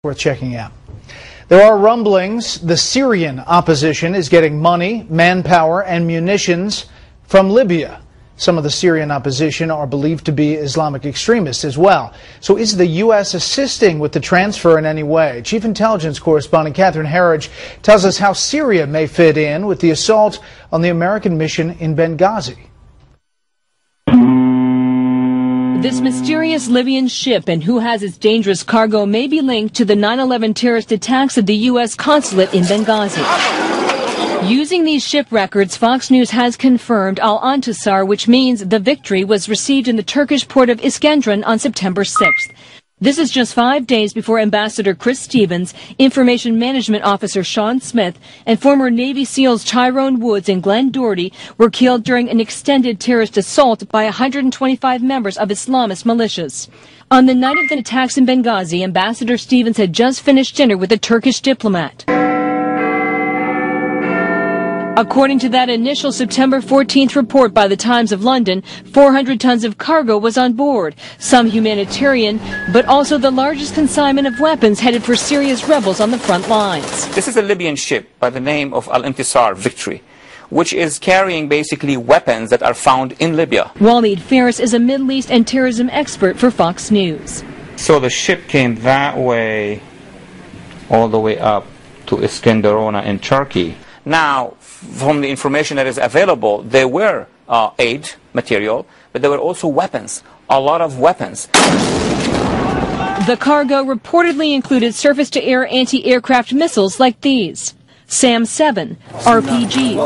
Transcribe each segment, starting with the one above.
worth checking out. There are rumblings the Syrian opposition is getting money, manpower, and munitions from Libya. Some of the Syrian opposition are believed to be Islamic extremists as well. So is the U.S. assisting with the transfer in any way? Chief Intelligence Correspondent Catherine Herridge tells us how Syria may fit in with the assault on the American mission in Benghazi. This mysterious Libyan ship and who has its dangerous cargo may be linked to the 9/11 terrorist attacks at the U.S. consulate in Benghazi. Using these ship records, Fox News has confirmed Al-Antasar, which means the victory, was received in the Turkish port of İskenderun on September 6th. This is just 5 days before Ambassador Chris Stevens, Information Management Officer Sean Smith, and former Navy SEALs Tyrone Woods and Glenn Doherty were killed during an extended terrorist assault by 125 members of Islamist militias. On the night of the attacks in Benghazi, Ambassador Stevens had just finished dinner with a Turkish diplomat. According to that initial September 14th report by the Times of London, 400 tons of cargo was on board, some humanitarian, but also the largest consignment of weapons headed for Syria's rebels on the front lines. This is a Libyan ship by the name of Al-Intisar Victory, which is carrying basically weapons that are found in Libya. Waleed Faris is a Middle East and terrorism expert for Fox News. So the ship came that way, all the way up to İskenderun in Turkey. Now, from the information that is available, there were aid material, but there were also weapons, a lot of weapons. The cargo reportedly included surface-to-air anti-aircraft missiles like these, SAM-7, RPGs,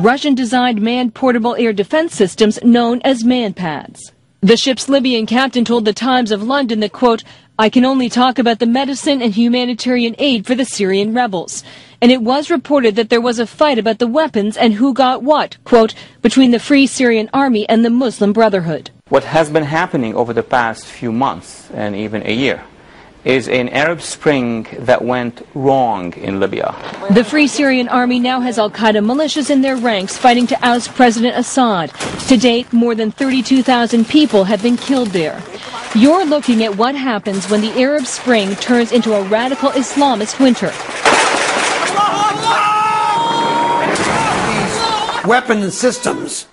Russian-designed manned portable air defense systems known as MANPADS. The ship's Libyan captain told the Times of London that, quote, "I can only talk about the medicine and humanitarian aid for the Syrian rebels." And it was reported that there was a fight about the weapons and who got what, quote, between the Free Syrian Army and the Muslim Brotherhood. What has been happening over the past few months and even a year is an Arab Spring that went wrong in Libya. The Free Syrian Army now has al-Qaeda militias in their ranks fighting to oust President Assad. To date, more than 32,000 people have been killed there. You're looking at what happens when the Arab Spring turns into a radical Islamist winter. These weapon systems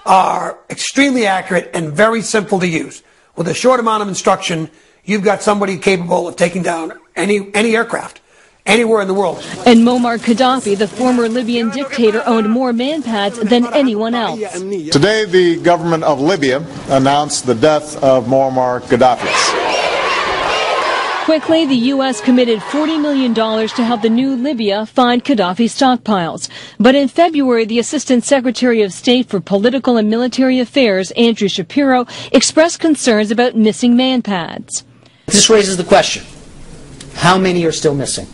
are extremely accurate and very simple to use. With a short amount of instruction, you've got somebody capable of taking down any aircraft anywhere in the world. And Muammar Gaddafi, the former Libyan dictator, owned more MANPADS than anyone else. Today, the government of Libya announced the death of Muammar Gaddafi. Quickly, the U.S. committed $40 million to help the new Libya find Gaddafi stockpiles. But in February, the Assistant Secretary of State for Political and Military Affairs, Andrew Shapiro, expressed concerns about missing MANPADS. This raises the question, how many are still missing?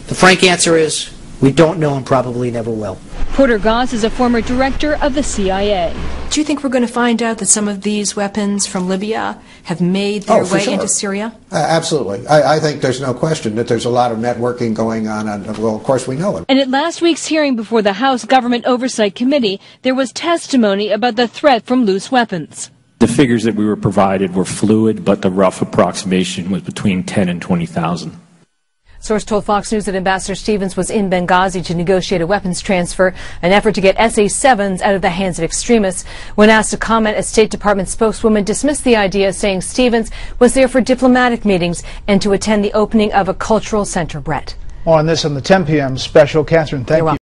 The frank answer is, we don't know and probably never will. Porter Goss is a former director of the CIA. Do you think we're going to find out that some of these weapons from Libya have made their way into Syria? Absolutely. I think there's no question that there's a lot of networking going on, and well, of course we know it. And at last week's hearing before the House Government Oversight Committee, there was testimony about the threat from loose weapons. The figures that we were provided were fluid, but the rough approximation was between 10 and 20,000. Source told Fox News that Ambassador Stevens was in Benghazi to negotiate a weapons transfer, an effort to get SA-7s out of the hands of extremists. When asked to comment, a State Department spokeswoman dismissed the idea, saying Stevens was there for diplomatic meetings and to attend the opening of a cultural center. Brett. More on this on the 10 p.m. special. Catherine, thank you.